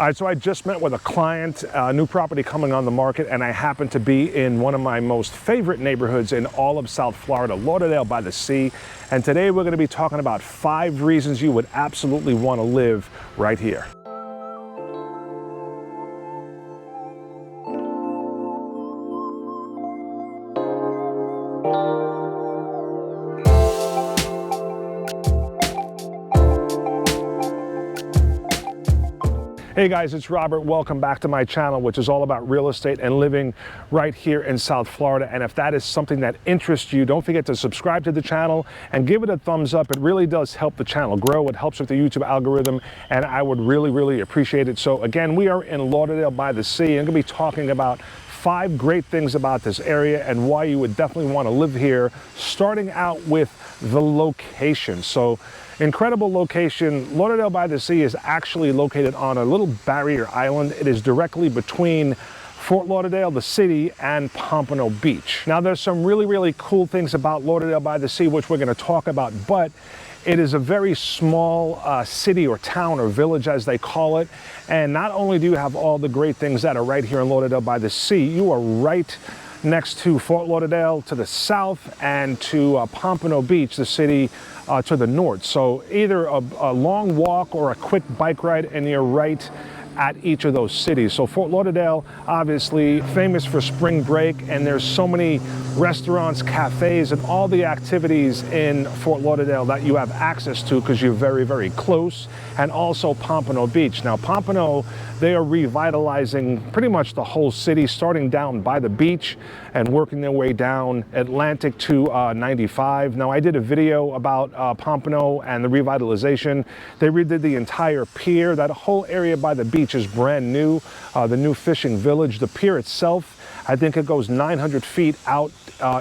All right, so I just met with a client, new property coming on the market, and I happen to be in one of my most favorite neighborhoods in all of South Florida, Lauderdale by the Sea. And today we're going to be talking about 5 reasons you would absolutely want to live right here. Hey guys, it's Robert. Welcome back to my channel, which is all about real estate and living right here in South Florida. And if that is something that interests you, don't forget to subscribe to the channel and give it a thumbs up. It really does help the channel grow. It helps with the YouTube algorithm, and I would really appreciate it. So again, we are in Lauderdale by the Sea. I'm going to be talking about 5 great things about this area and why you would definitely want to live here, starting out with the location. So incredible location. Lauderdale by the Sea is actually located on a little barrier island. It is directly between Fort Lauderdale, the city, and Pompano Beach. Now there's some really cool things about Lauderdale by the Sea, which we're going to talk about, but it is a very small city or town or village, as they call it. And not only do you have all the great things that are right here in Lauderdale by the Sea, you are right next to Fort Lauderdale to the south and to Pompano Beach, the city to the north. So either a long walk or a quick bike ride and you're right at each of those cities. So Fort Lauderdale, obviously famous for spring break, and there's so many restaurants, cafes, and all the activities in Fort Lauderdale that you have access to because you're very close. And also Pompano Beach. Now Pompano, they are revitalizing pretty much the whole city, starting down by the beach and working their way down Atlantic to 95. Now I did a video about Pompano and the revitalization. They redid the entire pier. That whole area by the beach is brand new. The new fishing village, the pier itself, I think it goes 900 feet out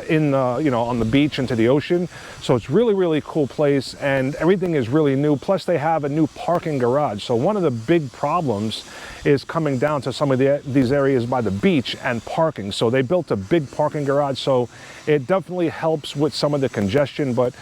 in the, on the beach into the ocean. So it's really cool place, and everything is really new. Plus they have a new parking garage. So one of the big problems is coming down to some of these areas by the beach and parking. So they built a big parking garage, so it definitely helps with some of the congestion. But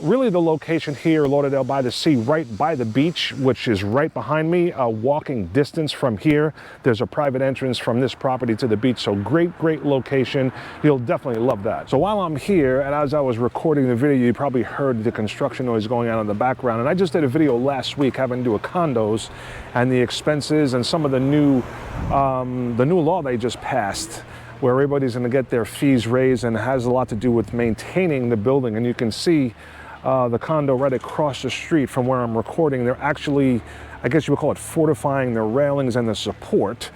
really the location here, Lauderdale by the Sea, right by the beach, which is right behind me, a walking distance from here. There's a private entrance from this property to the beach. So great location. You'll definitely love that. So while I'm here, and as I was recording the video, you probably heard the construction noise going on in the background. And I just did a video last week having to do with condos and the expenses and some of the new law they just passed, where everybody's going to get their fees raised, and it has a lot to do with maintaining the building. And you can see the condo right across the street from where I'm recording. They're actually, I guess you would call it, fortifying the railings and the support.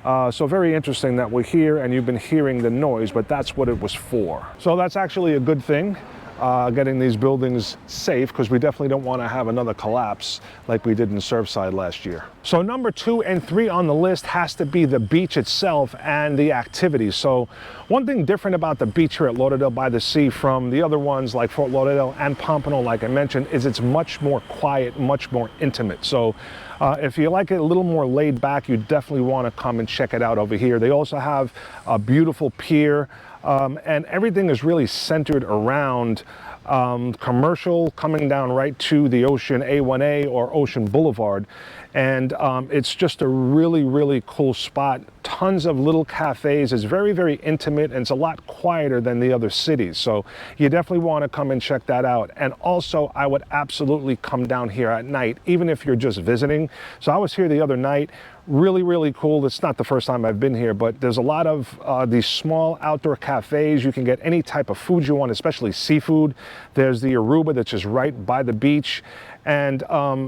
So very interesting that we're here and you've been hearing the noise, but that's what it was for. So that's actually a good thing, getting these buildings safe, because we definitely don't want to have another collapse like we did in Surfside last year. So number 2 and 3 on the list has to be the beach itself and the activities. So one thing different about the beach here at Lauderdale by the Sea from the other ones like Fort Lauderdale and Pompano, like I mentioned, is it's much more quiet, much more intimate. So if you like it a little more laid back, you definitely want to come and check it out over here. They also have a beautiful pier, and everything is really centered around commercial, coming down right to the ocean, A1A or Ocean Boulevard. And it's just a really cool spot. Tons of little cafes. It's very intimate, and it's a lot quieter than the other cities. So you definitely want to come and check that out. And also, I would absolutely come down here at night, even if you're just visiting. So I was here the other night. Really cool. It's not the first time I've been here, but there's a lot of these small outdoor cafes. You can get any type of food you want, especially seafood. There's the Aruba that's just right by the beach, and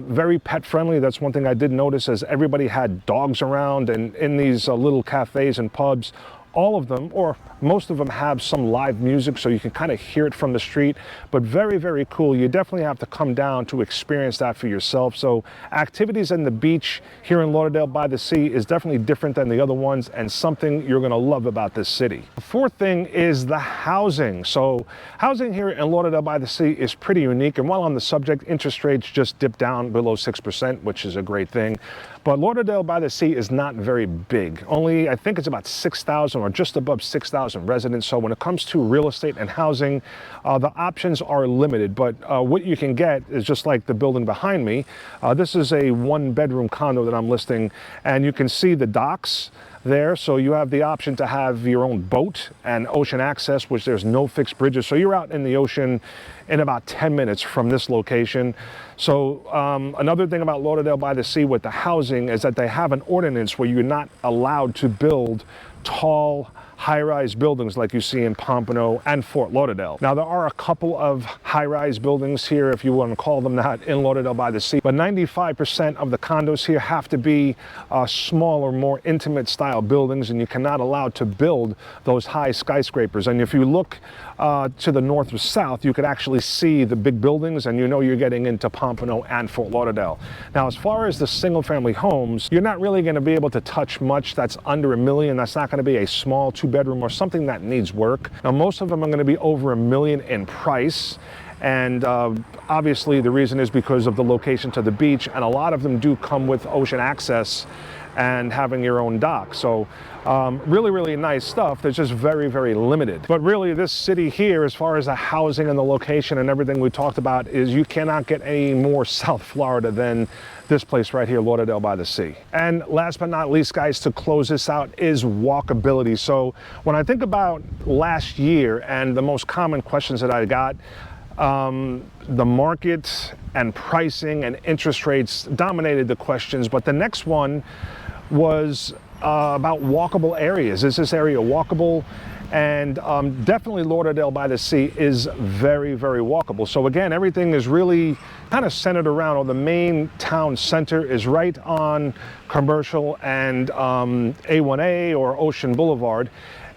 very pet friendly. That's one thing I did notice, as everybody had dogs around, and in these little cafes and pubs, all of them, or most of them, have some live music, so you can kind of hear it from the street. But very cool. You definitely have to come down to experience that for yourself. So activities in the beach here in Lauderdale by the Sea is definitely different than the other ones, and something you're going to love about this city. The 4th thing is the housing. So housing here in Lauderdale by the Sea is pretty unique. And while on the subject, interest rates just dipped down below 6%, which is a great thing. But Lauderdale by the Sea is not very big. Only, I think it's about 6,000 6,000 or just above 6,000 residents. So when it comes to real estate and housing, the options are limited, but what you can get is just like the building behind me. This is a 1-bedroom condo that I'm listing, and you can see the docks there. So you have the option to have your own boat and ocean access, which there's no fixed bridges. So you're out in the ocean in about 10 minutes from this location. So another thing about Lauderdale by the Sea with the housing is that they have an ordinance where you're not allowed to build tall, high-rise buildings like you see in Pompano and Fort Lauderdale. Now, there are a couple of high-rise buildings here, if you want to call them that, in Lauderdale by the Sea, but 95% of the condos here have to be smaller, more intimate style buildings, and you cannot allow to build those high skyscrapers. And if you look to the north or south, you could actually see the big buildings, and you know you're getting into Pompano and Fort Lauderdale. Now, as far as the single-family homes, you're not really going to be able to touch much that's under $1 million. That's not going to be a small 2-bedroom or something that needs work. Now, most of them are going to be over $1 million in price. And obviously the reason is because of the location to the beach, and a lot of them do come with ocean access and having your own dock. So really, really nice stuff. That's just very, very limited. But really, this city here, as far as the housing and the location and everything we talked about, is you cannot get any more South Florida than this place right here, Lauderdale by the Sea. And last but not least, guys, to close this out is walkability. So when I think about last year and the most common questions that I got, the market and pricing and interest rates dominated the questions, but the next one was about walkable areas. Is this area walkable? And definitely Lauderdale by the Sea is very, very walkable. So again, everything is really kind of centered around, or the main town center is right on Commercial and A1A or Ocean Boulevard.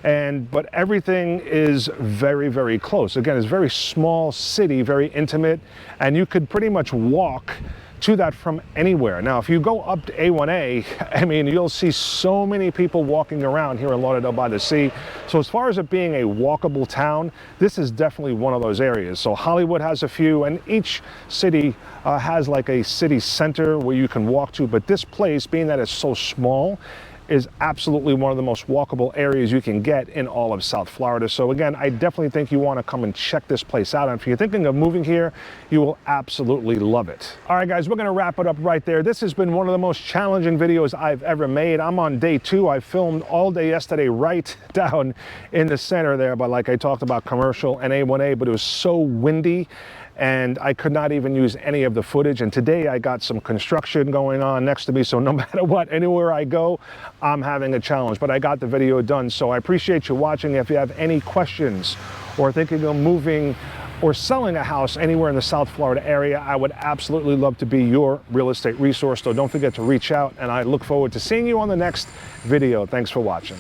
But everything is very, very close. Again, it's a very small city, very intimate, and you could pretty much walk to that from anywhere. Now, if you go up to A1A, I mean, you'll see so many people walking around here in Lauderdale by the Sea. So as far as it being a walkable town, this is definitely one of those areas. So Hollywood has a few, and each city has like a city center where you can walk to. But this place, being that it's so small, is absolutely one of the most walkable areas you can get in all of South Florida. So again, I definitely think you want to come and check this place out. And if you're thinking of moving here, you will absolutely love it. All right, guys, we're going to wrap it up right there. This has been one of the most challenging videos I've ever made. I'm on day 2. I filmed all day yesterday right down in the center there, but like I talked about Commercial and A1A, but it was so windy and I could not even use any of the footage. And today I got some construction going on next to me, so no matter what, anywhere I go, I'm having a challenge, but I got the video done. So I appreciate you watching. If you have any questions or thinking of moving or selling a house anywhere in the South Florida area, I would absolutely love to be your real estate resource. So don't forget to reach out, and I look forward to seeing you on the next video. Thanks for watching.